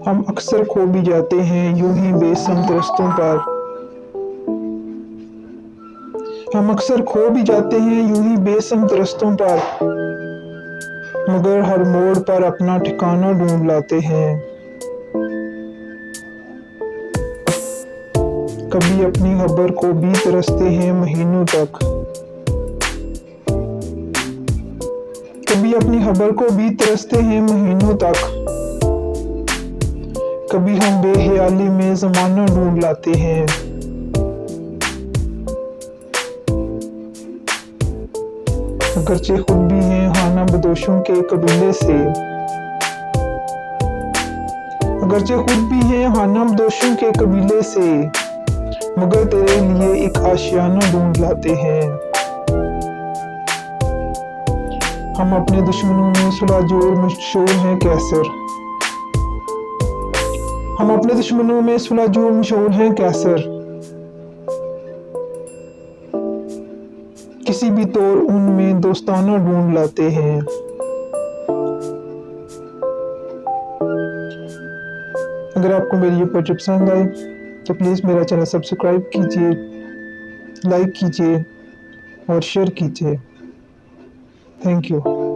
हम अक्सर खो भी जाते हैं यूं ही बेसमत रास्तों पर। हम अक्सर खो भी जाते हैं यूं ही बेसमत रास्तों पर, मगर हर मोड़ पर अपना ठिकाना ढूंढ लाते हैं। कभी अपनी खबर को भी तरसते हैं महीनों तक, कभी अपनी खबर को भी तरसते हैं महीनों तक। कभी हम बेख्याली में ज़माना ढूंढ लाते हैं। अगरचे खुद भी हैं खाना बदोशों के कबीले से, अगरचे खुद भी हैं खाना बदोशों के कबीले से, मगर तेरे लिए एक आशियाना ढूंढ लाते हैं। हम अपने दुश्मनों में सुलहजोर मशहूर हैं कैसर, हम अपने दुश्मनों में सुलहजोर मशहूर हैं कैसर। किसी भी तौर उनमें दोस्ताना ढूंढ लाते हैं। अगर आपको मेरी ये पोएट्री पसंद आए तो प्लीज़ मेरा चैनल सब्सक्राइब कीजिए, लाइक कीजिए और शेयर कीजिए। Thank you.